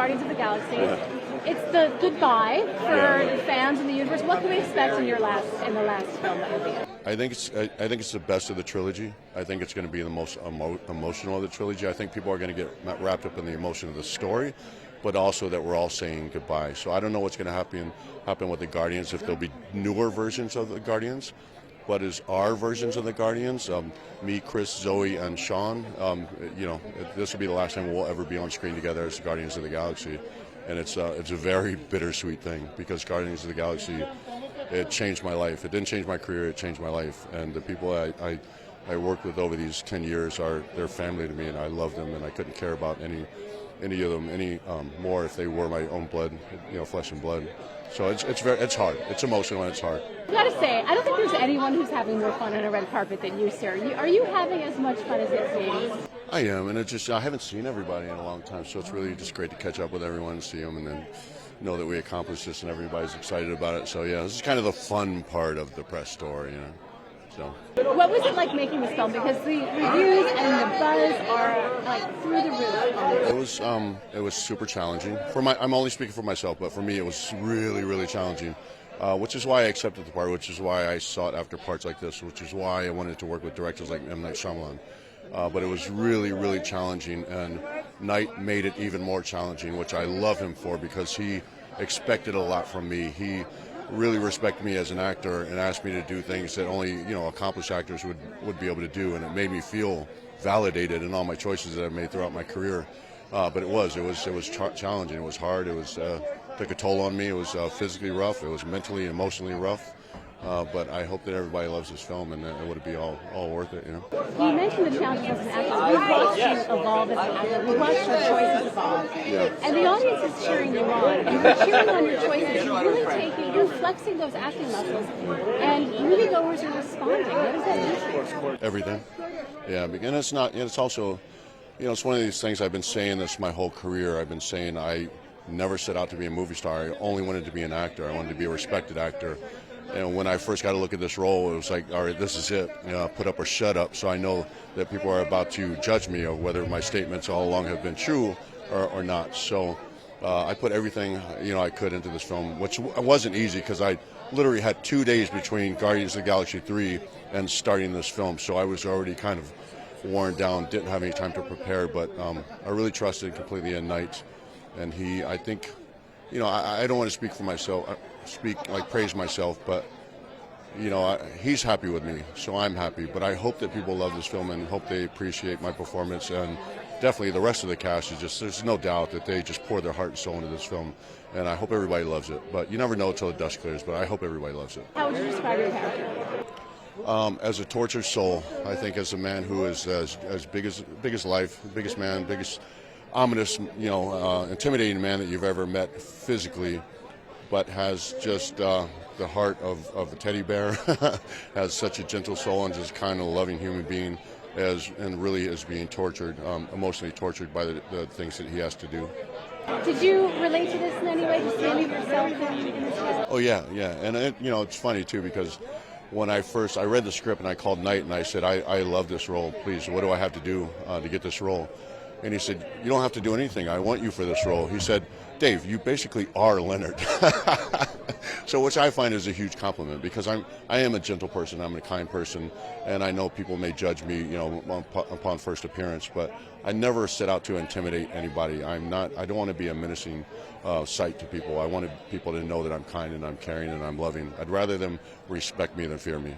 Guardians of the Galaxy. It's the goodbye for fans in the universe. What can we expect in the last film that will be? I think it's the best of the trilogy. I think it's going to be the most emotional of the trilogy. I think people are going to get wrapped up in the emotion of the story, but also that we're all saying goodbye. So I don't know what's going to happen with the Guardians, if there'll be newer versions of the Guardians. But as our versions of the Guardians, me, Chris, Zoe, and Sean, this will be the last time we'll ever be on screen together as the Guardians of the Galaxy. And it's a very bittersweet thing, because Guardians of the Galaxy, it changed my life. It didn't change my career, it changed my life. And the people I worked with over these 10 years they're family to me, and I love them, and I couldn't care about any of them any more if they were my own blood, flesh and blood. So it's hard. It's emotional and it's hard. I gotta say, I don't think there's anyone who's having more fun on a red carpet than you, sir. Are you having as much fun as it seems? I am, and I haven't seen everybody in a long time, so it's really just great to catch up with everyone and see them, and then know that we accomplished this and everybody's excited about it. So yeah, this is kind of the fun part of the press tour, So. What was it like making this film? Because the reviews and the buzz are like through the roof. It was super challenging. I'm only speaking for myself, but for me it was really, really challenging. Which is why I accepted the part, which is why I sought after parts like this, which is why I wanted to work with directors like M. Night Shyamalan. But it was really, really challenging, and Night made it even more challenging, which I love him for, because he expected a lot from me. He really respected me as an actor and asked me to do things that only accomplished actors would be able to do, and it made me feel validated in all my choices that I've made throughout my career. But it was challenging. It was hard. It was took a toll on me. It was physically rough. It was mentally, emotionally rough. But I hope that everybody loves this film, and it would be all worth it. You mentioned the challenges as an actor. We've watched you evolve as an actor. We've watched your choices evolve. Yeah. And the audience is cheering you on. And you're cheering on your choices. You're flexing those acting muscles. And moviegoers are responding. What does that mean to you? Everything. Yeah, and it's also, it's one of these things I've been saying this my whole career. I've been saying I never set out to be a movie star. I only wanted to be an actor. I wanted to be a respected actor. And when I first got to look at this role, it was like, all right, this is it. Put up or shut up. So I know that people are about to judge me of whether my statements all along have been true or not. So I put everything I could into this film, which wasn't easy, because I literally had 2 days between Guardians of the Galaxy 3 and starting this film. So I was already kind of worn down, didn't have any time to prepare. But I really trusted completely in Night. And I think, I don't want to speak for myself, praise myself, but, he's happy with me, so I'm happy. But I hope that people love this film and hope they appreciate my performance. And definitely the rest of the cast there's no doubt that they just pour their heart and soul into this film. And I hope everybody loves it. But you never know until the dust clears, but I hope everybody loves it. How would you describe your character? As a tortured soul, I think, as a man who is as big as life, biggest man, biggest ominous, intimidating man that you've ever met physically, but has just the heart of a teddy bear, has such a gentle soul, and just kind of loving human being, and really is being tortured, emotionally tortured by the things that he has to do. Did you relate to this in any way? Did you see any of yourself in this film? Oh yeah, and it's funny too, because when I read the script and I called Night and I said, I love this role, please, what do I have to do to get this role? And he said, you don't have to do anything. I want you for this role. He said, Dave, you basically are Leonard. So, which I find is a huge compliment, because I am a gentle person. I'm a kind person, and I know people may judge me, upon first appearance, but I never set out to intimidate anybody. I don't want to be a menacing sight to people. I wanted people to know that I'm kind and I'm caring and I'm loving. I'd rather them respect me than fear me.